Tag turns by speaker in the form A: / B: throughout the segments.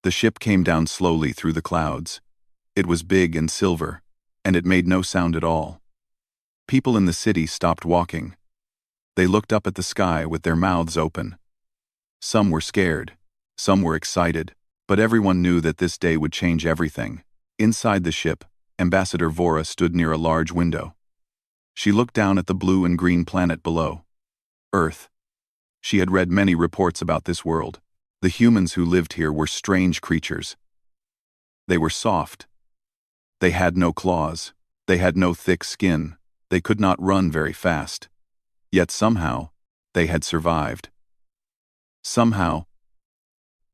A: The ship came down slowly through the clouds. It was big and silver, and it made no sound at all. People in the city stopped walking. They looked up at the sky with their mouths open. Some were scared, some were excited, but everyone knew that this day would change everything. Inside the ship, Ambassador Vora stood near a large window. She looked down at the blue and green planet below. Earth. She had read many reports about this world. The humans who lived here were strange creatures. They were soft. They had no claws. They had no thick skin. They could not run very fast. Yet somehow, they had survived. Somehow,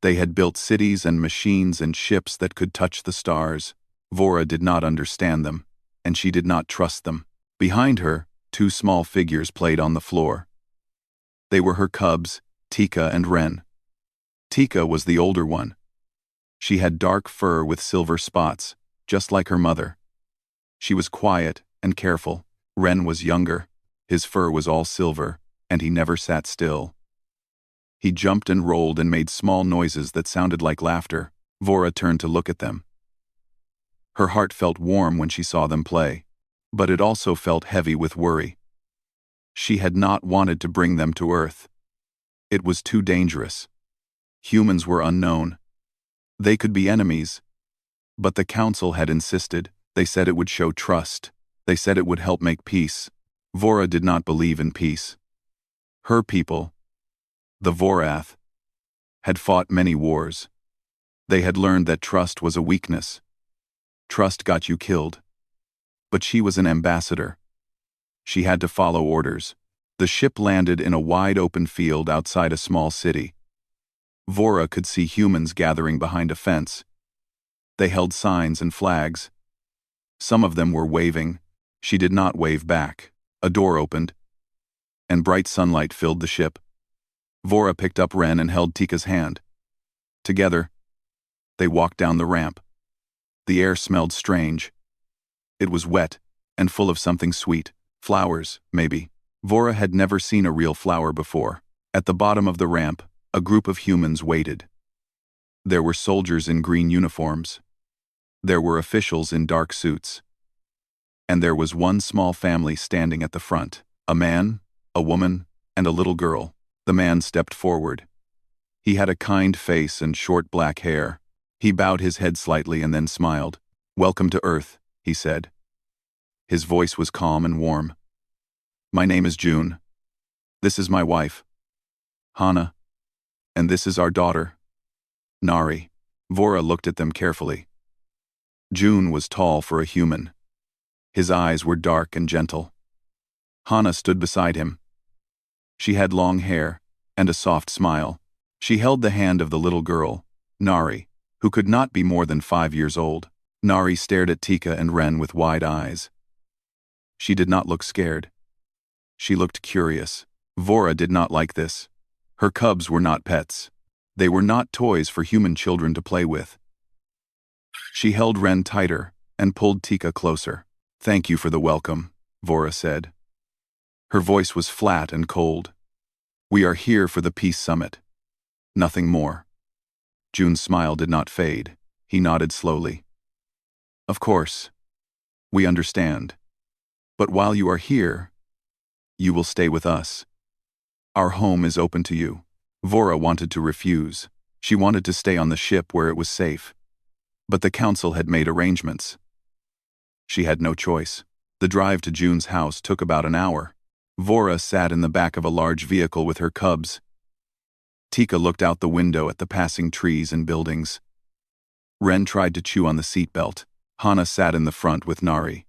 A: they had built cities and machines and ships that could touch the stars. Vora did not understand them, and she did not trust them. Behind her, two small figures played on the floor. They were her cubs, Tika and Ren. Tika was the older one. She had dark fur with silver spots, just like her mother. She was quiet and careful. Ren was younger. His fur was all silver, and he never sat still. He jumped and rolled and made small noises that sounded like laughter. Vora turned to look at them. Her heart felt warm when she saw them play, but it also felt heavy with worry. She had not wanted to bring them to Earth. It was too dangerous. Humans were unknown. They could be enemies. But the Council had insisted. They said it would show trust. They said it would help make peace. Vora did not believe in peace. Her people, the Vorath, had fought many wars. They had learned that trust was a weakness. Trust got you killed. But she was an ambassador. She had to follow orders. The ship landed in a wide-open field outside a small city. Vora could see humans gathering behind a fence. They held signs and flags. Some of them were waving. She did not wave back. A door opened, and bright sunlight filled the ship. Vora picked up Ren and held Tika's hand. Together, they walked down the ramp. The air smelled strange. It was wet and full of something sweet. Flowers, maybe. Vora had never seen a real flower before. At the bottom of the ramp, a group of humans waited. There were soldiers in green uniforms. There were officials in dark suits. And there was one small family standing at the front. A man, a woman, and a little girl. The man stepped forward. He had a kind face and short black hair. He bowed his head slightly and then smiled. "Welcome to Earth," he said. His voice was calm and warm. "My name is June. This is my wife, Hana, and this is our daughter, Nari." Vora looked at them carefully. June was tall for a human. His eyes were dark and gentle. Hana stood beside him. She had long hair and a soft smile. She held the hand of the little girl, Nari, who could not be more than 5 years old. Nari stared at Tika and Ren with wide eyes. She did not look scared. She looked curious. Vora did not like this. Her cubs were not pets. They were not toys for human children to play with. She held Ren tighter and pulled Tika closer. "Thank you for the welcome," Vora said. Her voice was flat and cold. "We are here for the peace summit. Nothing more." June's smile did not fade. He nodded slowly. "Of course. We understand. But while you are here, you will stay with us. Our home is open to you." Vora wanted to refuse. She wanted to stay on the ship where it was safe. But the Council had made arrangements. She had no choice. The drive to June's house took about an hour. Vora sat in the back of a large vehicle with her cubs. Tika looked out the window at the passing trees and buildings. Ren tried to chew on the seatbelt. Hana sat in the front with Nari.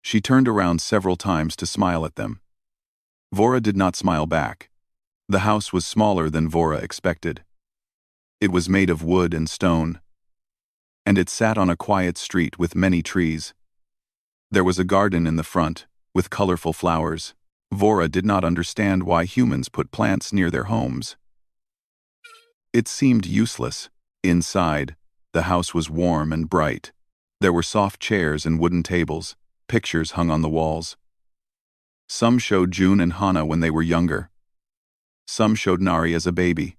A: She turned around several times to smile at them. Vora did not smile back. The house was smaller than Vora expected. It was made of wood and stone, and it sat on a quiet street with many trees. There was a garden in the front, with colorful flowers. Vora did not understand why humans put plants near their homes. It seemed useless. Inside, the house was warm and bright. There were soft chairs and wooden tables. Pictures hung on the walls. Some showed June and Hana when they were younger. Some showed Nari as a baby.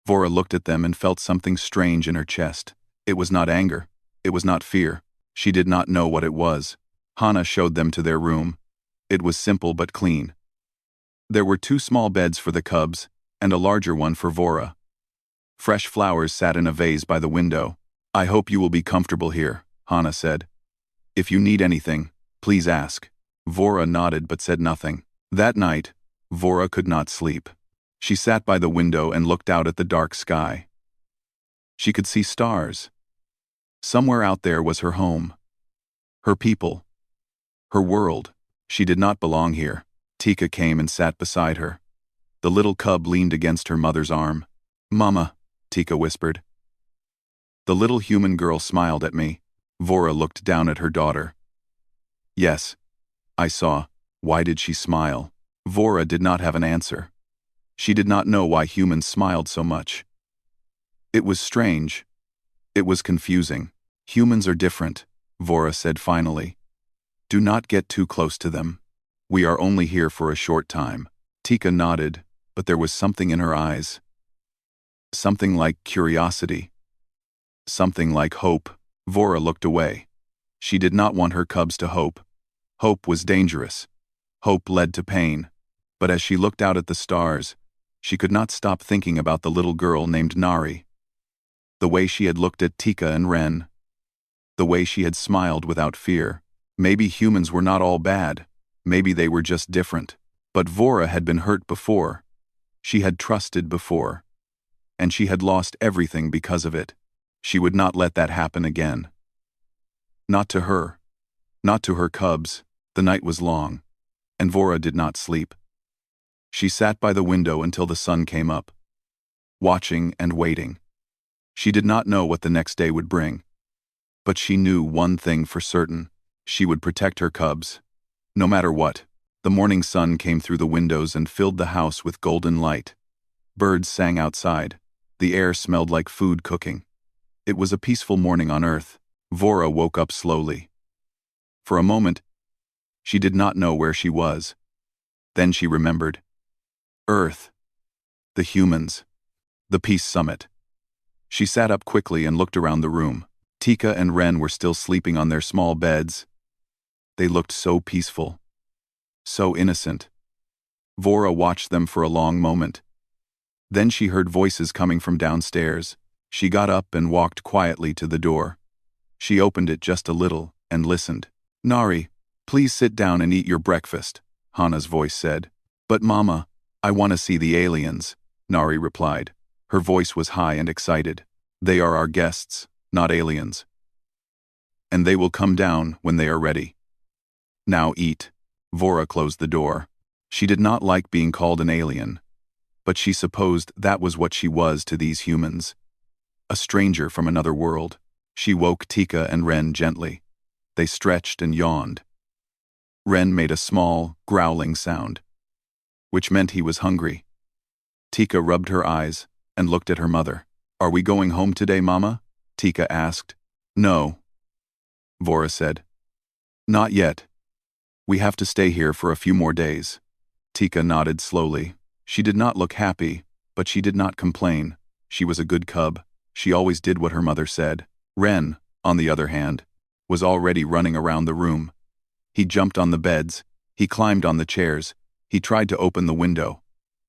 A: Vora looked at them and felt something strange in her chest. It was not anger. It was not fear. She did not know what it was. Hana showed them to their room. It was simple but clean. There were 2 small beds for the cubs, and a larger one for Vora. Fresh flowers sat in a vase by the window. "I hope you will be comfortable here," Hana said. "If you need anything, please ask." Vora nodded but said nothing. That night, Vora could not sleep. She sat by the window and looked out at the dark sky. She could see stars. Somewhere out there was her home. Her people. Her world. She did not belong here. Tika came and sat beside her. The little cub leaned against her mother's arm. "Mama," Tika whispered. The little human girl smiled at me. Vora looked down at her daughter. "Yes, I saw." Why did she smile? Vora did not have an answer. She did not know why humans smiled so much. It was strange. It was confusing. "Humans are different," Vora said finally. "Do not get too close to them. We are only here for a short time." Tika nodded, but there was something in her eyes. Something like curiosity. Something like hope. Vora looked away. She did not want her cubs to hope. Hope was dangerous. Hope led to pain. But as she looked out at the stars, she could not stop thinking about the little girl named Nari. The way she had looked at Tika and Ren. The way she had smiled without fear. Maybe humans were not all bad. Maybe they were just different. But Vora had been hurt before. She had trusted before. And she had lost everything because of it. She would not let that happen again. Not to her. Not to her cubs. The night was long. And Vora did not sleep. She sat by the window until the sun came up. Watching and waiting. She did not know what the next day would bring. But she knew one thing for certain. She would protect her cubs. No matter what. The morning sun came through the windows and filled the house with golden light. Birds sang outside. The air smelled like food cooking. It was a peaceful morning on Earth. Vora woke up slowly. For a moment, she did not know where she was. Then she remembered. Earth. The humans. The Peace Summit. She sat up quickly and looked around the room. Tika and Ren were still sleeping on their small beds. They looked so peaceful. So innocent. Vora watched them for a long moment. Then she heard voices coming from downstairs. She got up and walked quietly to the door. She opened it just a little and listened. "Nari, please sit down and eat your breakfast," Hana's voice said. "But Mama, I want to see the aliens," Nari replied. Her voice was high and excited. "They are our guests, not aliens. And they will come down when they are ready. Now eat." Vora closed the door. She did not like being called an alien. But she supposed that was what she was to these humans. A stranger from another world. She woke Tika and Ren gently. They stretched and yawned. Ren made a small, growling sound, which meant he was hungry. Tika rubbed her eyes and looked at her mother. "Are we going home today, Mama?" Tika asked. "No," Vora said. "Not yet. We have to stay here for a few more days." Tika nodded slowly. She did not look happy, but she did not complain. She was a good cub. She always did what her mother said. Ren, on the other hand, was already running around the room. He jumped on the beds. He climbed on the chairs. He tried to open the window.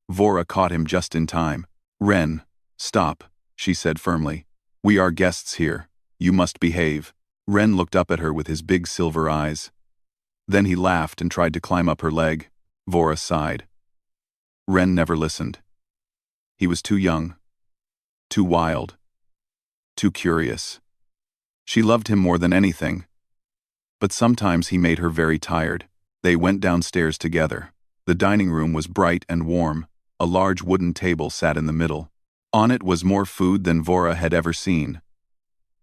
A: Vora caught him just in time. "Ren, stop," she said firmly. "We are guests here. You must behave." Ren looked up at her with his big silver eyes. Then he laughed and tried to climb up her leg. Vora sighed. Ren never listened. He was too young. Too wild. Too curious. She loved him more than anything. But sometimes he made her very tired. They went downstairs together. The dining room was bright and warm. A large wooden table sat in the middle. On it was more food than Vora had ever seen.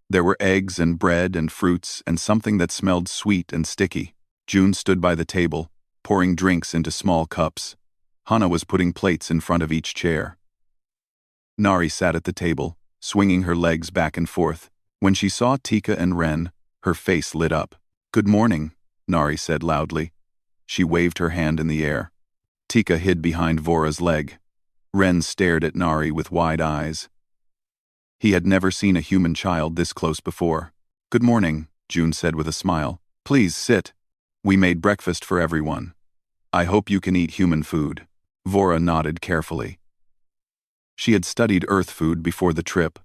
A: There were eggs and bread and fruits and something that smelled sweet and sticky. June stood by the table, pouring drinks into small cups. Hana was putting plates in front of each chair. Nari sat at the table, swinging her legs back and forth. When she saw Tika and Ren, her face lit up. "Good morning," Nari said loudly. She waved her hand in the air. Tika hid behind Vora's leg. Ren stared at Nari with wide eyes. He had never seen a human child this close before. "Good morning," June said with a smile. "Please sit. We made breakfast for everyone. I hope you can eat human food." Vora nodded carefully. She had studied Earth food before the trip.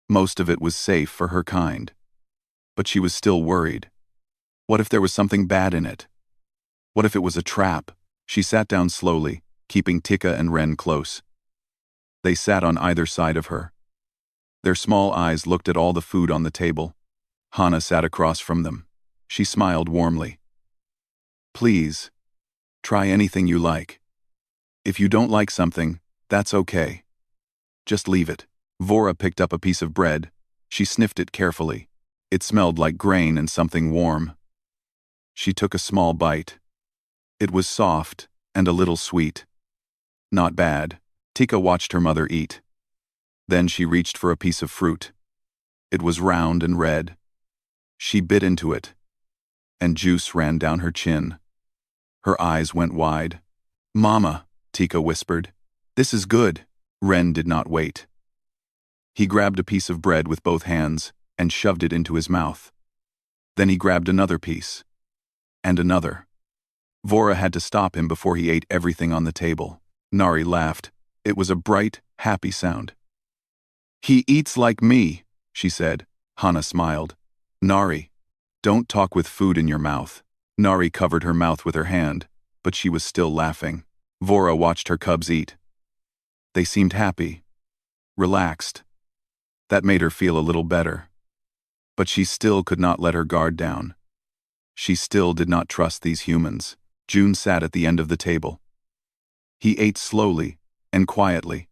A: Most of it was safe for her kind. But she was still worried. What if there was something bad in it? What if it was a trap? She sat down slowly, keeping Tika and Ren close. They sat on either side of her. Their small eyes looked at all the food on the table. Hana sat across from them. She smiled warmly. "Please, try anything you like. If you don't like something, that's okay. Just leave it." Vora picked up a piece of bread. She sniffed it carefully. It smelled like grain and something warm. She took a small bite. It was soft and a little sweet. Not bad. Tika watched her mother eat. Then she reached for a piece of fruit. It was round and red. She bit into it, and juice ran down her chin. Her eyes went wide. "Mama," Tika whispered. "This is good." Ren did not wait. He grabbed a piece of bread with both hands and shoved it into his mouth. Then he grabbed another piece. And another. Vora had to stop him before he ate everything on the table. Nari laughed. It was a bright, happy sound. "He eats like me," she said. Hana smiled. "Nari, don't talk with food in your mouth." Nari covered her mouth with her hand, but she was still laughing. Vora watched her cubs eat. They seemed happy, relaxed. That made her feel a little better. But she still could not let her guard down. She still did not trust these humans. June sat at the end of the table. He ate slowly and quietly.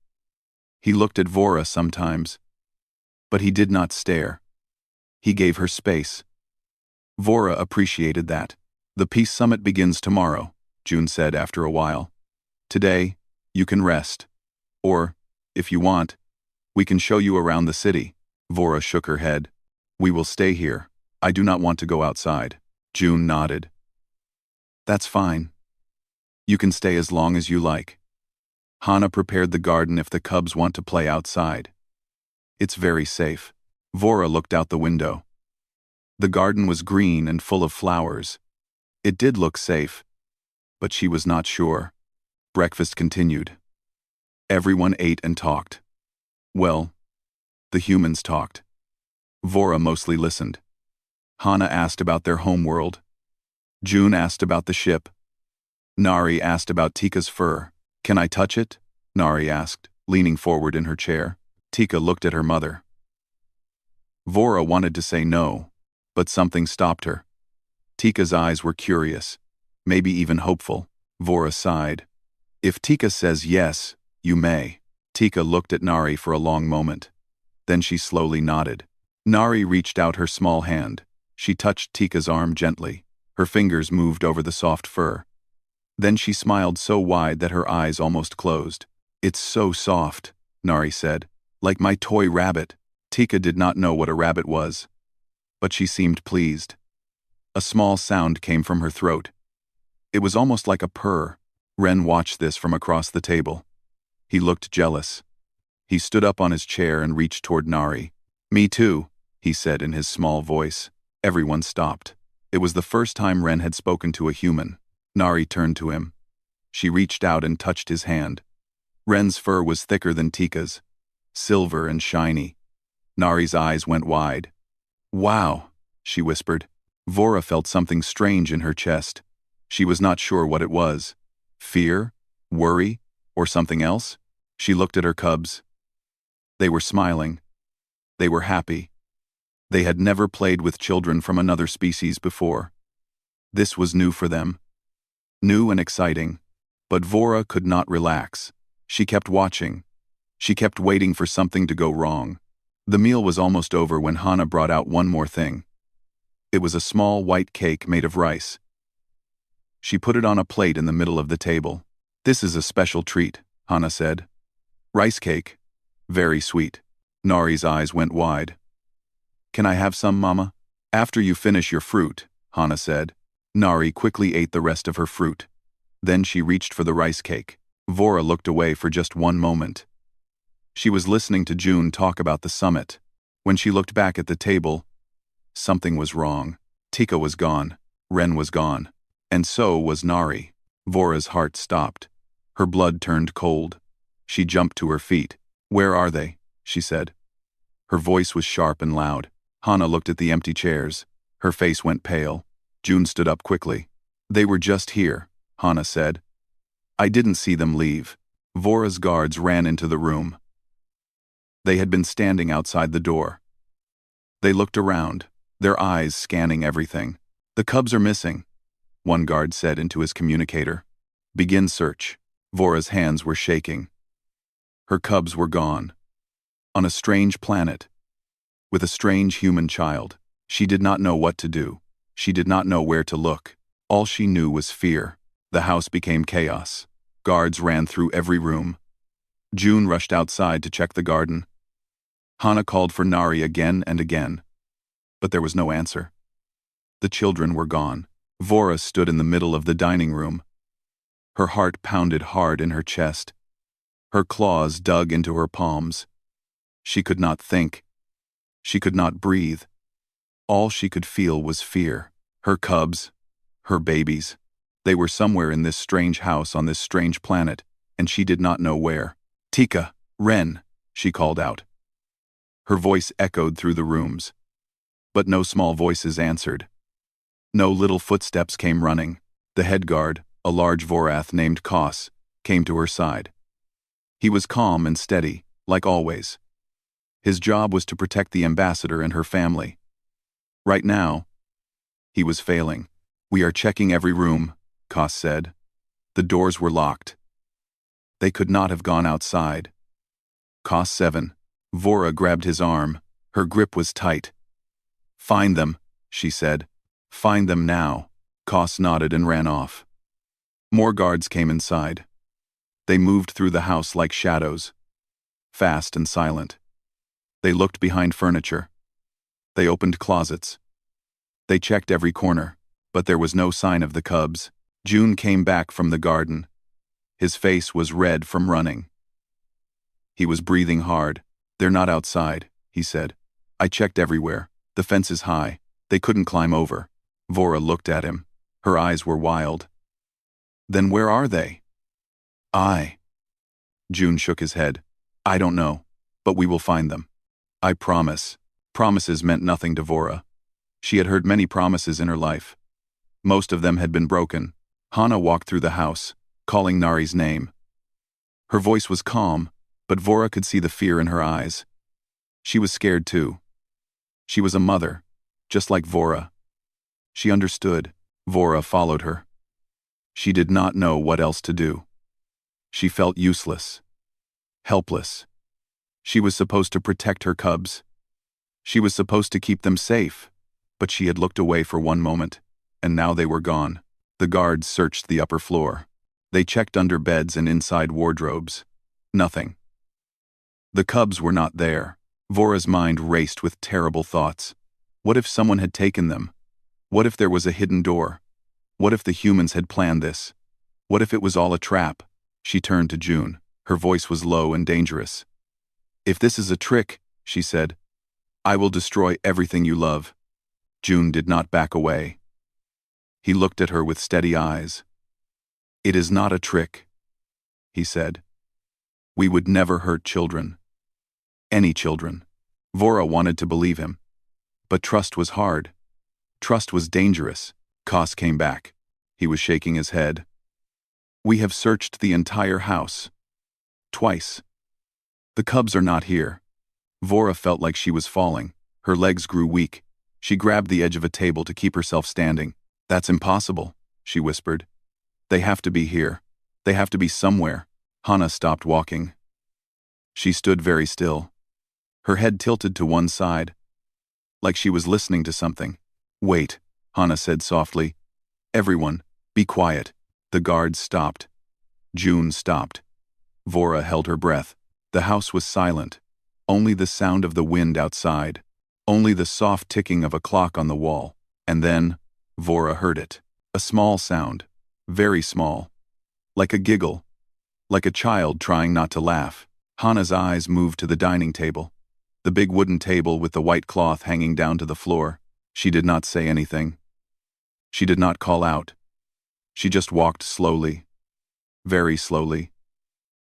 A: He looked at Vora sometimes, but he did not stare. He gave her space. Vora appreciated that. "The Peace Summit begins tomorrow," June said after a while. "Today, you can rest. Or, if you want, we can show you around the city." Vora shook her head. "We will stay here. I do not want to go outside." June nodded. "That's fine. You can stay as long as you like. Hana prepared the garden if the cubs want to play outside. It's very safe." Vora looked out the window. The garden was green and full of flowers. It did look safe, but she was not sure. Breakfast continued. Everyone ate and talked. Well, the humans talked. Vora mostly listened. Hana asked about their homeworld. June asked about the ship. Nari asked about Tika's fur. "Can I touch it?" Nari asked, leaning forward in her chair. Tika looked at her mother. Vora wanted to say no, but something stopped her. Tika's eyes were curious, maybe even hopeful. Vora sighed. "If Tika says yes, you may." Tika looked at Nari for a long moment. Then she slowly nodded. Nari reached out her small hand. She touched Tika's arm gently. Her fingers moved over the soft fur. Then she smiled so wide that her eyes almost closed. "It's so soft," Nari said. "Like my toy rabbit." Tika did not know what a rabbit was, but she seemed pleased. A small sound came from her throat. It was almost like a purr. Ren watched this from across the table. He looked jealous. He stood up on his chair and reached toward Nari. "Me too," he said in his small voice. Everyone stopped. It was the first time Ren had spoken to a human. Nari turned to him. She reached out and touched his hand. Ren's fur was thicker than Tika's, silver and shiny. Nari's eyes went wide. "Wow," she whispered. Vora felt something strange in her chest. She was not sure what it was. Fear? Worry? Or something else? She looked at her cubs. They were smiling. They were happy. They had never played with children from another species before. This was new for them. New and exciting. But Vora could not relax. She kept watching. She kept waiting for something to go wrong. The meal was almost over when Hana brought out one more thing. It was a small white cake made of rice. She put it on a plate in the middle of the table. "This is a special treat," Hana said. "Rice cake. Very sweet." Nari's eyes went wide. "Can I have some, Mama?" "After you finish your fruit," Hana said. Nari quickly ate the rest of her fruit. Then she reached for the rice cake. Vora looked away for just one moment. She was listening to June talk about the summit. When she looked back at the table, something was wrong. Tika was gone. Ren was gone. And so was Nari. Vora's heart stopped. Her blood turned cold. She jumped to her feet. "Where are they?" she said. Her voice was sharp and loud. Hana looked at the empty chairs. Her face went pale. June stood up quickly. "They were just here," Hana said. "I didn't see them leave." Vora's guards ran into the room. They had been standing outside the door. They looked around, their eyes scanning everything. "The cubs are missing," one guard said into his communicator. "Begin search." Vora's hands were shaking. Her cubs were gone. On a strange planet. With a strange human child. She did not know what to do. She did not know where to look. All she knew was fear. The house became chaos. Guards ran through every room. June rushed outside to check the garden. Hana called for Nari again and again. But there was no answer. The children were gone. Vora stood in the middle of the dining room. Her heart pounded hard in her chest. Her claws dug into her palms. She could not think. She could not breathe. All she could feel was fear. Her cubs, her babies. They were somewhere in this strange house on this strange planet, and she did not know where. "Tika, Ren," she called out. Her voice echoed through the rooms. But no small voices answered. No little footsteps came running. The head guard, a large Vorath named Kos, came to her side. He was calm and steady, like always. His job was to protect the ambassador and her family. Right now, he was failing. "We are checking every room," Kos said. The doors were locked. They could not have gone outside. Kos 7. Vora grabbed his arm. Her grip was tight. "Find them," she said. "Find them now." Kos nodded and ran off. More guards came inside. They moved through the house like shadows, fast and silent. They looked behind furniture. They opened closets. They checked every corner, but there was no sign of the cubs. June came back from the garden. His face was red from running. He was breathing hard. "They're not outside," he said. "I checked everywhere. The fence is high. They couldn't climb over." Vora looked at him. Her eyes were wild. "Then where are they?" June shook his head. "I don't know, but we will find them. I promise." Promises meant nothing to Vora. She had heard many promises in her life. Most of them had been broken. Hana walked through the house, calling Nari's name. Her voice was calm, but Vora could see the fear in her eyes. She was scared too. She was a mother, just like Vora. She understood. Vora followed her. She did not know what else to do. She felt useless, helpless. She was supposed to protect her cubs. She was supposed to keep them safe, but she had looked away for one moment, and now they were gone. The guards searched the upper floor. They checked under beds and inside wardrobes. Nothing. The cubs were not there. Vora's mind raced with terrible thoughts. What if someone had taken them? What if there was a hidden door? What if the humans had planned this? What if it was all a trap? She turned to June. Her voice was low and dangerous. "If this is a trick," she said, "I will destroy everything you love." June did not back away. He looked at her with steady eyes. "It is not a trick," he said. "We would never hurt children. Any children." Vora wanted to believe him. But trust was hard. Trust was dangerous. Kos came back. He was shaking his head. "We have searched the entire house. Twice. The cubs are not here." Vora felt like she was falling. Her legs grew weak. She grabbed the edge of a table to keep herself standing. "That's impossible," she whispered. "They have to be here. They have to be somewhere." Hana stopped walking. She stood very still. Her head tilted to one side, like she was listening to something. "Wait," Hana said softly. "Everyone, be quiet." The guards stopped. June stopped. Vora held her breath. The house was silent. Only the sound of the wind outside. Only the soft ticking of a clock on the wall. And then, Vora heard it. A small sound. Very small. Like a giggle. like a child trying not to laugh. Hana's eyes moved to the dining table. The big wooden table with the white cloth hanging down to the floor. She did not say anything. She did not call out. She just walked slowly, very slowly,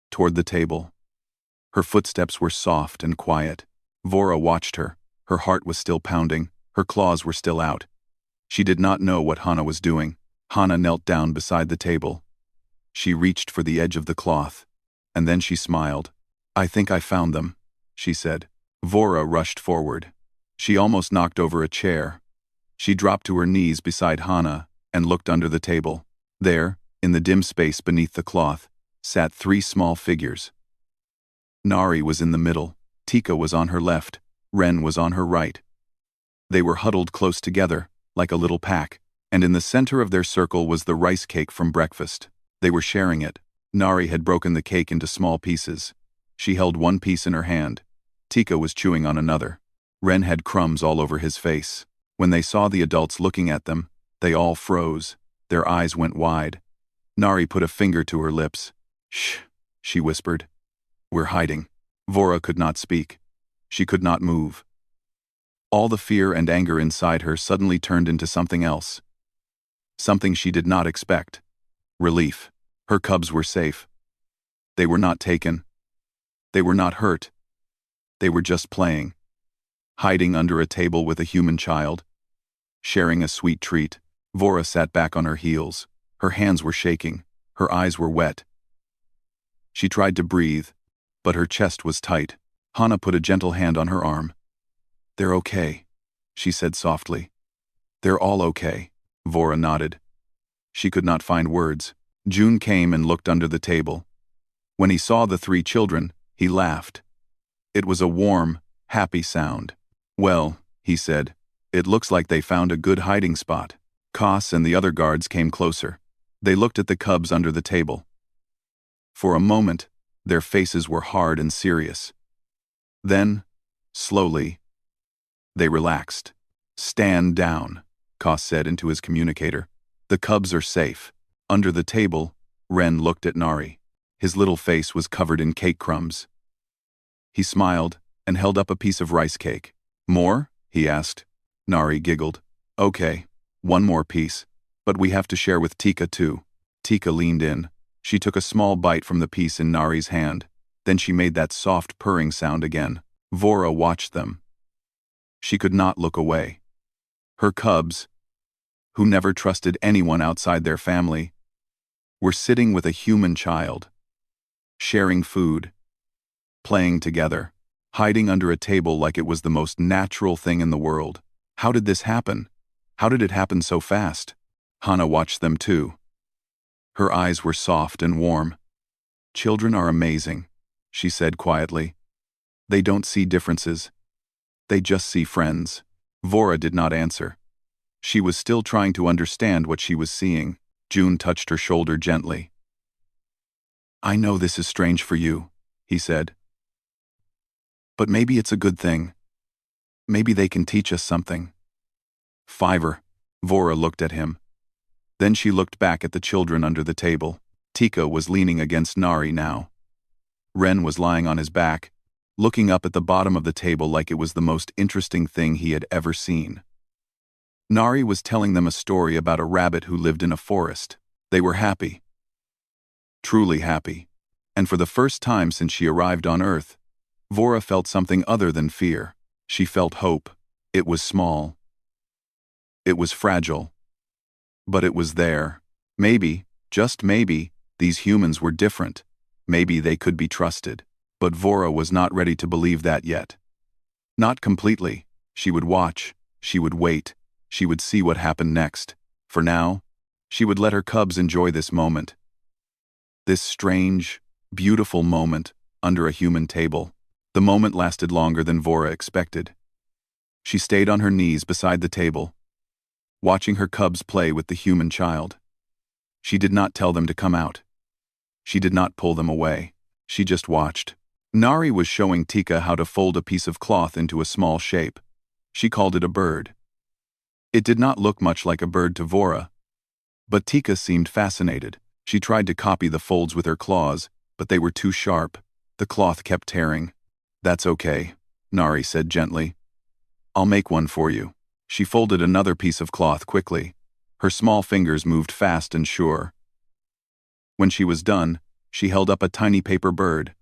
A: toward the table. Her footsteps were soft and quiet. Vora watched her. Her heart was still pounding. Her claws were still out. She did not know what Hana was doing. Hana knelt down beside the table. She reached for the edge of the cloth, and then she smiled. "I think I found them," she said. Vora rushed forward. She almost knocked over a chair. She dropped to her knees beside Hana and looked under the table. There, in the dim space beneath the cloth, sat 3 small figures. Nari was in the middle, Tika was on her left, Ren was on her right. They were huddled close together, like a little pack, and in the center of their circle was the rice cake from breakfast. They were sharing it. Nari had broken the cake into small pieces. She held one piece in her hand. Tika was chewing on another. Ren had crumbs all over his face. When they saw the adults looking at them, they all froze. Their eyes went wide. Nari put a finger to her lips. "Shh," she whispered. "We're hiding." Vora could not speak. She could not move. All the fear and anger inside her suddenly turned into something else. Something she did not expect. Relief. Her cubs were safe. They were not taken. They were not hurt. They were just playing. Hiding under a table with a human child. Sharing a sweet treat. Vora sat back on her heels. Her hands were shaking. Her eyes were wet. She tried to breathe, but her chest was tight. Hana put a gentle hand on her arm. "They're okay," she said softly. "They're all okay." Vora nodded. She could not find words. June came and looked under the table. When he saw the 3 children, he laughed. It was a warm, happy sound. "Well," he said, "it looks like they found a good hiding spot." Koss and the other guards came closer. They looked at the cubs under the table. For a moment, their faces were hard and serious. Then, slowly, they relaxed. "Stand down," Koss said into his communicator. "The cubs are safe." Under the table, Ren looked at Nari. His little face was covered in cake crumbs. He smiled and held up a piece of rice cake. "More?" he asked. Nari giggled. "Okay, one more piece, but we have to share with Tika too." Tika leaned in. She took a small bite from the piece in Nari's hand. Then she made that soft purring sound again. Vora watched them. She could not look away. Her cubs, who never trusted anyone outside their family, were sitting with a human child, sharing food, playing together, hiding under a table like it was the most natural thing in the world. How did this happen? How did it happen so fast? Hana watched them too. Her eyes were soft and warm. "Children are amazing," she said quietly. "They don't see differences. They just see friends." Vora did not answer. She was still trying to understand what she was seeing. June touched her shoulder gently. "I know this is strange for you," he said. "But maybe it's a good thing. Maybe they can teach us something." "Fiver." Vora looked at him. Then she looked back at the children under the table. Tika was leaning against Nari now. Ren was lying on his back, looking up at the bottom of the table like it was the most interesting thing he had ever seen. Nari was telling them a story about a rabbit who lived in a forest. They were happy. Truly happy. And for the first time since she arrived on Earth, Vora felt something other than fear. She felt hope. It was small. It was fragile. But it was there. Maybe, just maybe, these humans were different. Maybe they could be trusted. But Vora was not ready to believe that yet. Not completely. She would watch. She would wait. She would see what happened next. For now, she would let her cubs enjoy this moment. This strange, beautiful moment under a human table. The moment lasted longer than Vora expected. She stayed on her knees beside the table, watching her cubs play with the human child. She did not tell them to come out. She did not pull them away. She just watched. Nari was showing Tika how to fold a piece of cloth into a small shape. She called it a bird. It did not look much like a bird to Vora, but Tika seemed fascinated. She tried to copy the folds with her claws, but they were too sharp. The cloth kept tearing. "That's okay," Nari said gently. "I'll make one for you." She folded another piece of cloth quickly. Her small fingers moved fast and sure. When she was done, she held up a tiny paper bird.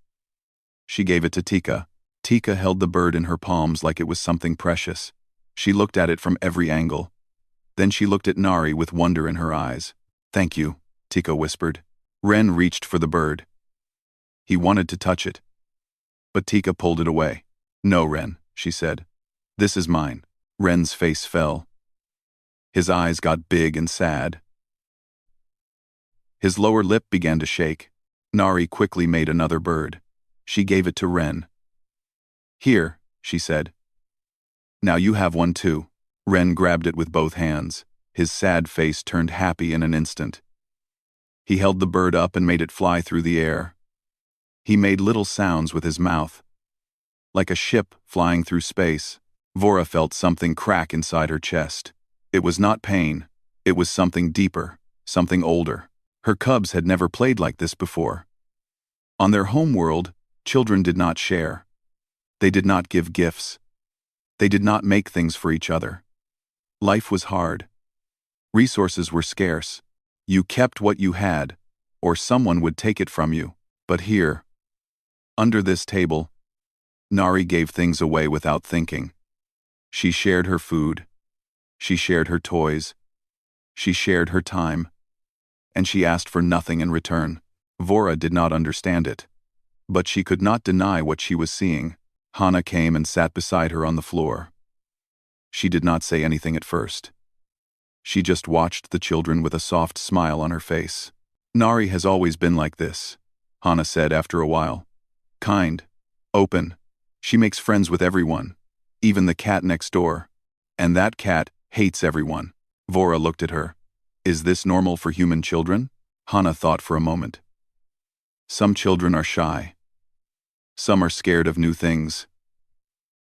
A: She gave it to Tika. Tika held the bird in her palms like it was something precious. She looked at it from every angle. Then she looked at Nari with wonder in her eyes. "Thank you," Tika whispered. Ren reached for the bird. He wanted to touch it. But Tika pulled it away. "No, Ren," she said. "This is mine." Ren's face fell. His eyes got big and sad. His lower lip began to shake. Nari quickly made another bird. She gave it to Ren. "Here," she said. "Now you have one too." Ren grabbed it with both hands. His sad face turned happy in an instant. He held the bird up and made it fly through the air. He made little sounds with his mouth. Like a ship flying through space, Vora felt something crack inside her chest. It was not pain. It was something deeper, something older. Her cubs had never played like this before. On their home world, children did not share. They did not give gifts. They did not make things for each other. Life was hard. Resources were scarce. You kept what you had, or someone would take it from you. But here, under this table, Nari gave things away without thinking. She shared her food. She shared her toys. She shared her time. And she asked for nothing in return. Vora did not understand it. But she could not deny what she was seeing. Hana came and sat beside her on the floor. She did not say anything at first. She just watched the children with a soft smile on her face. "Nari has always been like this," Hana said after a while. "Kind, open. She makes friends with everyone, even the cat next door. And that cat hates everyone." Vora looked at her. "Is this normal for human children?" Hana thought for a moment. "Some children are shy. Some are scared of new things.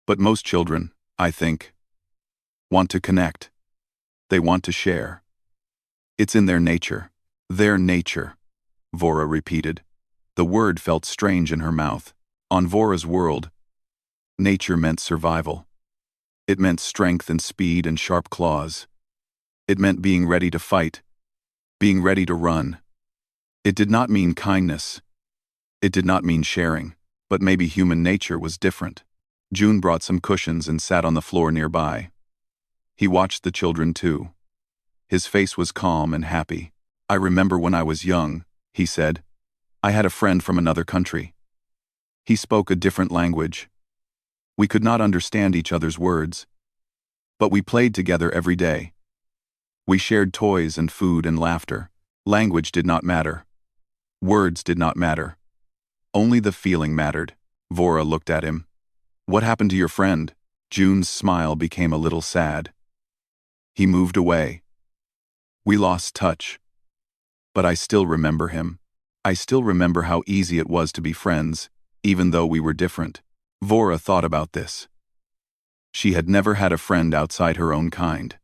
A: But most children, I think, want to connect. They want to share. It's in their nature." "Their nature," Vora repeated. The word felt strange in her mouth. On Vora's world, nature meant survival. It meant strength and speed and sharp claws. It meant being ready to fight, being ready to run. It did not mean kindness. It did not mean sharing, but maybe human nature was different. June brought some cushions and sat on the floor nearby. He watched the children too. His face was calm and happy. "I remember when I was young," he said. "I had a friend from another country. He spoke a different language. We could not understand each other's words. But we played together every day. We shared toys and food and laughter. Language did not matter. Words did not matter. Only the feeling mattered." Vora looked at him. "What happened to your friend?" June's smile became a little sad. "He moved away. We lost touch. But I still remember him. I still remember how easy it was to be friends, even though we were different." Vora thought about this. She had never had a friend outside her own kind.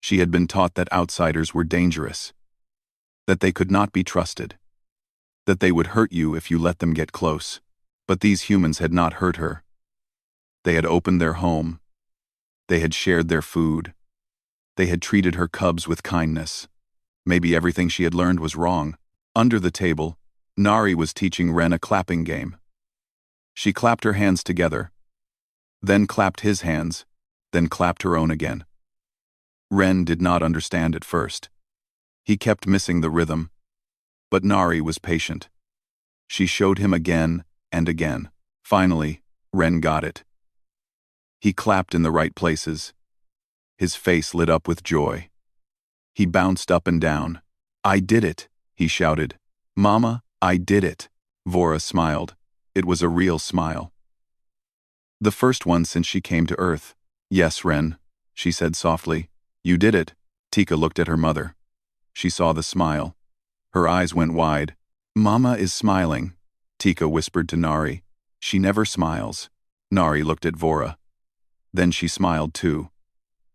A: She had been taught that outsiders were dangerous, that they could not be trusted, that they would hurt you if you let them get close. But these humans had not hurt her. They had opened their home. They had shared their food. They had treated her cubs with kindness. Maybe everything she had learned was wrong. Under the table, Nari was teaching Ren a clapping game. She clapped her hands together, then clapped his hands, then clapped her own again. Ren did not understand at first. He kept missing the rhythm. But Nari was patient. She showed him again and again. Finally, Ren got it. He clapped in the right places. His face lit up with joy. He bounced up and down. "I did it," he shouted. "Mama, I did it." Vora smiled. It was a real smile. The first one since she came to Earth. "Yes, Ren," she said softly. "You did it." Tika looked at her mother. She saw the smile. Her eyes went wide. "Mama is smiling," Tika whispered to Nari. "She never smiles." Nari looked at Vora. Then she smiled too.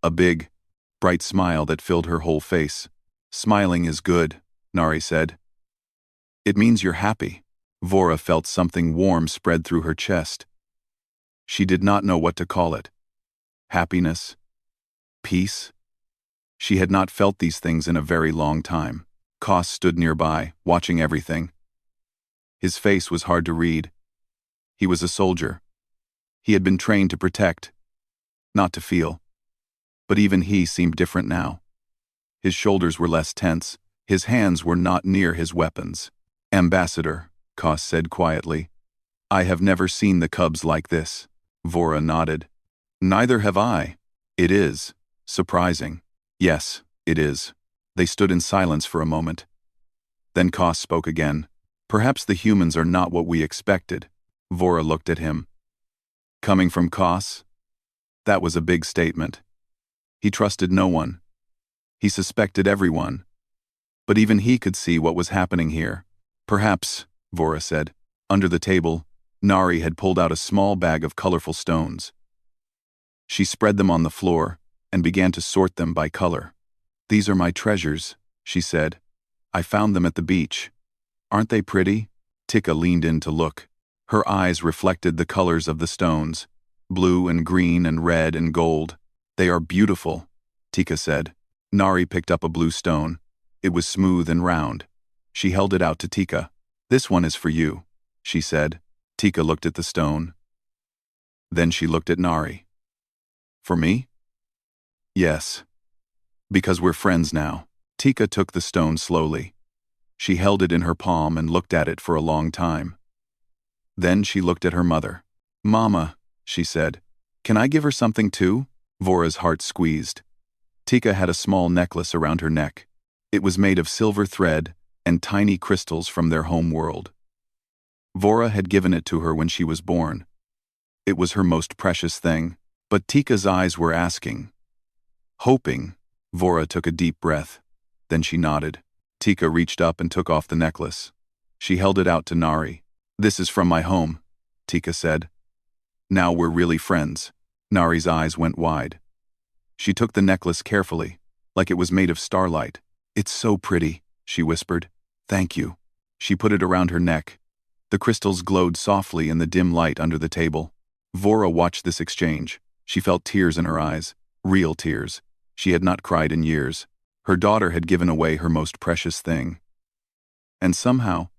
A: A big, bright smile that filled her whole face. "Smiling is good," Nari said. "It means you're happy." Vora felt something warm spread through her chest. She did not know what to call it. Happiness? Peace? She had not felt these things in a very long time. Kos stood nearby, watching everything. His face was hard to read. He was a soldier. He had been trained to protect, not to feel. But even he seemed different now. His shoulders were less tense. His hands were not near his weapons. "Ambassador," Kos said quietly, "I have never seen the cubs like this." Vora nodded. "Neither have I. It is surprising." "Yes, it is." They stood in silence for a moment. Then Kos spoke again. "Perhaps the humans are not what we expected." Vora looked at him. Coming from Kos? That was a big statement. He trusted no one. He suspected everyone. But even he could see what was happening here. "Perhaps," Vora said. Under the table, Nari had pulled out a small bag of colorful stones. She spread them on the floor and began to sort them by color. "These are my treasures," she said. "I found them at the beach. Aren't they pretty?" Tika leaned in to look. Her eyes reflected the colors of the stones, blue and green and red and gold. "They are beautiful," Tika said. Nari picked up a blue stone. It was smooth and round. She held it out to Tika. "This one is for you," she said. Tika looked at the stone. Then she looked at Nari. "For me?" "Yes. Because we're friends now." Tika took the stone slowly. She held it in her palm and looked at it for a long time. Then she looked at her mother. "Mama," she said, "can I give her something too?" Vora's heart squeezed. Tika had a small necklace around her neck. It was made of silver thread and tiny crystals from their home world. Vora had given it to her when she was born. It was her most precious thing, but Tika's eyes were asking. Hoping. Vora took a deep breath. Then she nodded. Tika reached up and took off the necklace. She held it out to Nari. "This is from my home," Tika said. "Now we're really friends." Nari's eyes went wide. She took the necklace carefully, like it was made of starlight. "It's so pretty," she whispered. "Thank you." She put it around her neck. The crystals glowed softly in the dim light under the table. Vora watched this exchange. She felt tears in her eyes, real tears. She had not cried in years. Her daughter had given away her most precious thing. And somehow,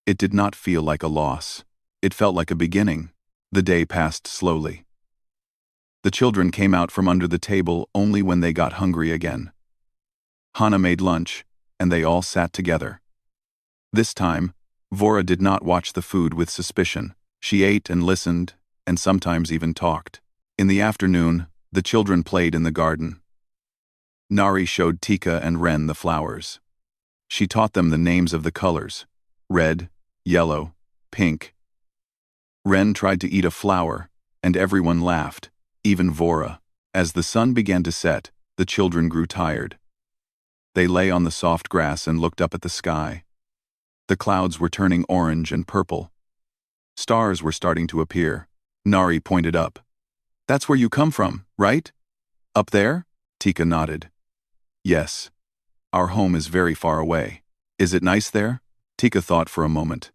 A: it did not feel like a loss. It felt like a beginning. The day passed slowly. The children came out from under the table only when they got hungry again. Hana made lunch, and they all sat together. This time, Vora did not watch the food with suspicion. She ate and listened, and sometimes even talked. In the afternoon, the children played in the garden. Nari showed Tika and Ren the flowers. She taught them the names of the colors: red, yellow, pink. Ren tried to eat a flower, and everyone laughed, even Vora. As the sun began to set, the children grew tired. They lay on the soft grass and looked up at the sky. The clouds were turning orange and purple. Stars were starting to appear. Nari pointed up. "That's where you come from, right? Up there?" Tika nodded. "Yes. Our home is very far away. Is it nice there?" Tika thought for a moment.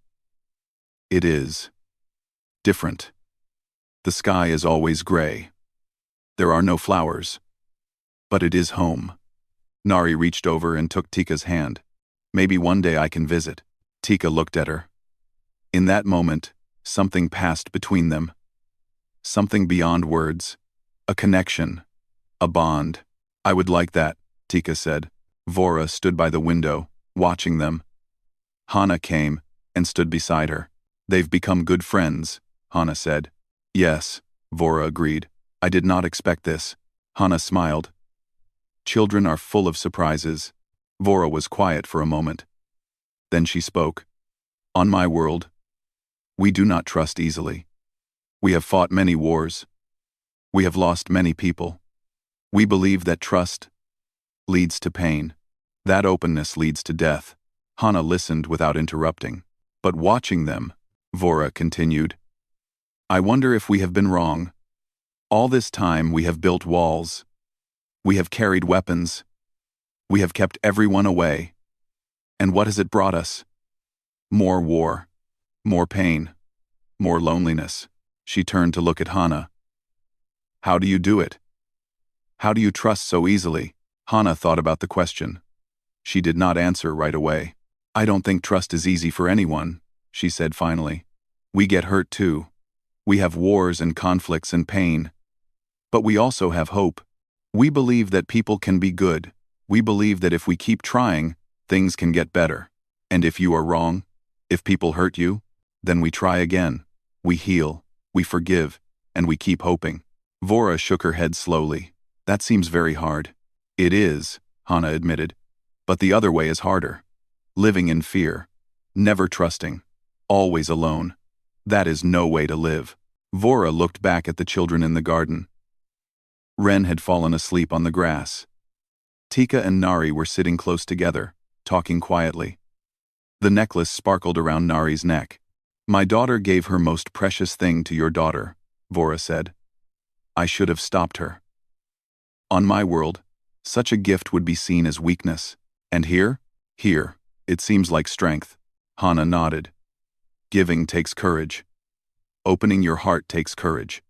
A: "It is. Different. The sky is always gray. There are no flowers. But it is home." Nari reached over and took Tika's hand. "Maybe one day I can visit." Tika looked at her. In that moment, something passed between them. Something beyond words. A connection. A bond. "I would like that," Tika said. Vora stood by the window, watching them. Hana came and stood beside her. "They've become good friends," Hana said. "Yes," Vora agreed. "I did not expect this." Hana smiled. "Children are full of surprises." Vora was quiet for a moment. Then she spoke. "On my world, we do not trust easily. We have fought many wars. We have lost many people. We believe that trust leads to pain. That openness leads to death." Hana listened without interrupting. "But watching them," Vora continued, "I wonder if we have been wrong. All this time we have built walls. We have carried weapons. We have kept everyone away. And what has it brought us? More war. More pain. More loneliness. She turned to look at Hana. How do you do it? How do you trust so easily? Hana thought about the question. She did not answer right away. I don't think trust is easy for anyone, she said finally. We get hurt too. We have wars and conflicts and pain. But we also have hope. We believe that people can be good. We believe that if we keep trying, things can get better. And if you are wrong, if people hurt you, then we try again. We heal, we forgive, and we keep hoping. Vora shook her head slowly. That seems very hard. It is, Hana admitted. But the other way is harder. Living in fear. Never trusting. Always alone. That is no way to live. Vora looked back at the children in the garden. Ren had fallen asleep on the grass. Tika and Nari were sitting close together, talking quietly. The necklace sparkled around Nari's neck. My daughter gave her most precious thing to your daughter, Vora said. I should have stopped her. On my world, such a gift would be seen as weakness. And here, it seems like strength. Hana nodded. Giving takes courage. Opening your heart takes courage.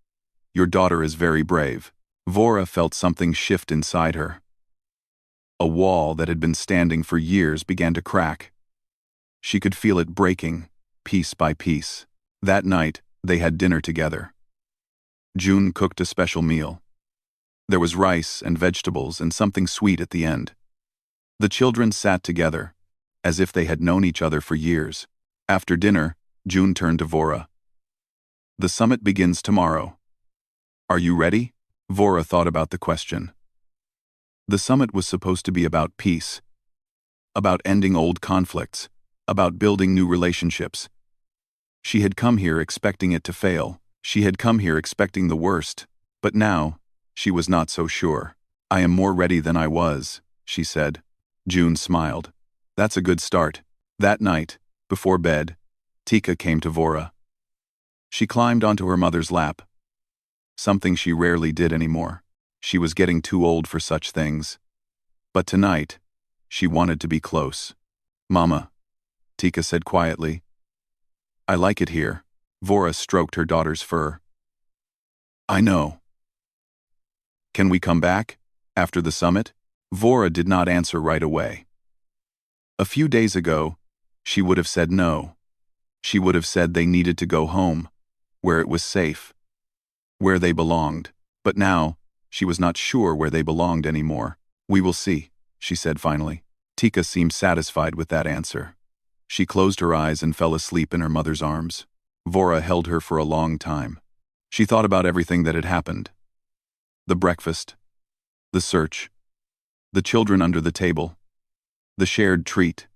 A: Your daughter is very brave. Vora felt something shift inside her. A wall that had been standing for years began to crack. She could feel it breaking, piece by piece. That night, they had dinner together. June cooked a special meal. There was rice and vegetables and something sweet at the end. The children sat together, as if they had known each other for years. After dinner, June turned to Vora. The summit begins tomorrow. Are you ready? Vora thought about the question. The summit was supposed to be about peace, about ending old conflicts, about building new relationships. She had come here expecting it to fail. She had come here expecting the worst, but now, she was not so sure. I am more ready than I was, she said. June smiled. That's a good start. That night, before bed, Tika came to Vora. She climbed onto her mother's lap. Something she rarely did anymore. She was getting too old for such things. But tonight, she wanted to be close. Mama, Tika said quietly. I like it here. Vora stroked her daughter's fur. I know. Can we come back? After the summit? Vora did not answer right away. A few days ago, she would have said no. She would have said they needed to go home, where it was safe, where they belonged. But now, she was not sure where they belonged anymore. We will see, she said finally. Tika seemed satisfied with that answer. She closed her eyes and fell asleep in her mother's arms. Vora held her for a long time. She thought about everything that had happened. The breakfast, the search, the children under the table, the shared treat,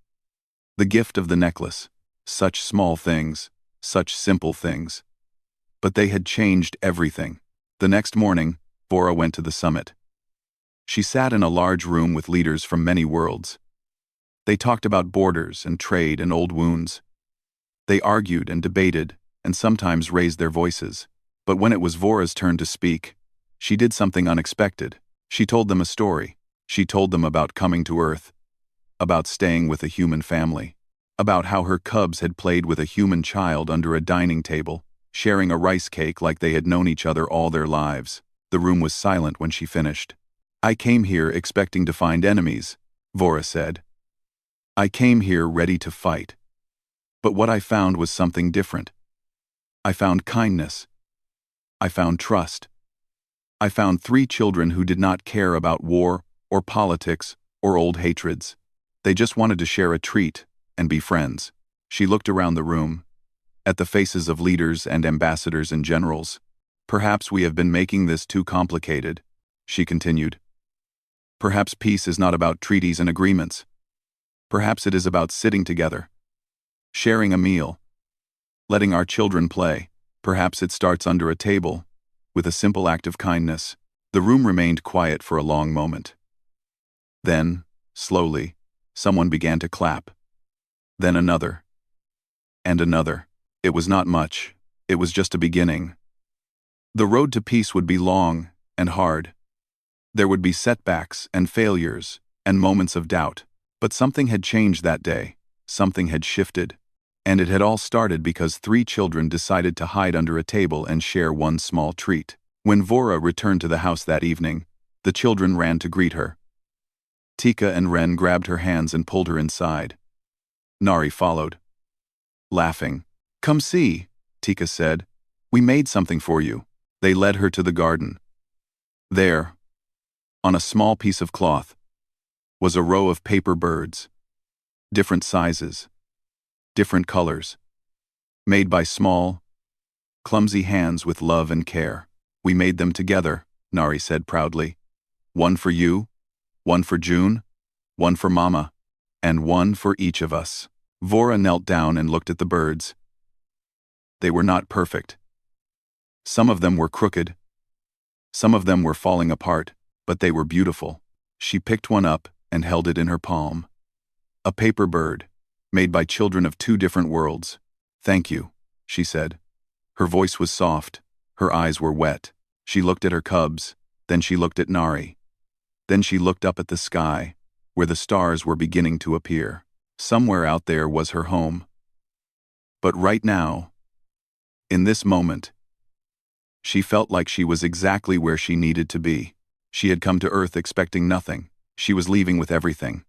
A: the gift of the necklace. Such small things, such simple things. But they had changed everything. The next morning, Vora went to the summit. She sat in a large room with leaders from many worlds. They talked about borders and trade and old wounds. They argued and debated, and sometimes raised their voices. But when it was Vora's turn to speak, she did something unexpected. She told them a story. She told them about coming to Earth, about staying with a human family, about how her cubs had played with a human child under a dining table, sharing a rice cake like they had known each other all their lives. The room was silent when she finished. I came here expecting to find enemies, Vora said. I came here ready to fight. But what I found was something different. I found kindness. I found trust. I found 3 children who did not care about war or politics or old hatreds. They just wanted to share a treat and be friends. She looked around the room, at the faces of leaders and ambassadors and generals. Perhaps we have been making this too complicated, she continued. Perhaps peace is not about treaties and agreements. Perhaps it is about sitting together, sharing a meal, letting our children play. Perhaps it starts under a table, with a simple act of kindness. The room remained quiet for a long moment. Then, slowly, someone began to clap. Then another. And another. It was not much. It was just a beginning. The road to peace would be long and hard. There would be setbacks and failures and moments of doubt. But something had changed that day. Something had shifted. And it had all started because 3 children decided to hide under a table and share one small treat. When Vora returned to the house that evening, the children ran to greet her. Tika and Ren grabbed her hands and pulled her inside. Nari followed, laughing. "Come see," Tika said. "We made something for you." They led her to the garden. There, on a small piece of cloth, was a row of paper birds. Different sizes, different colors, made by small, clumsy hands with love and care. "We made them together," Nari said proudly. "One for you, one for June, one for Mama, and one for each of us." Vora knelt down and looked at the birds. They were not perfect. Some of them were crooked. Some of them were falling apart, but they were beautiful. She picked one up and held it in her palm. A paper bird, made by children of 2 different worlds. "Thank you," she said. Her voice was soft, her eyes were wet. She looked at her cubs, then she looked at Nari. Then she looked up at the sky, where the stars were beginning to appear. Somewhere out there was her home. But right now, in this moment, she felt like she was exactly where she needed to be. She had come to Earth expecting nothing. She was leaving with everything.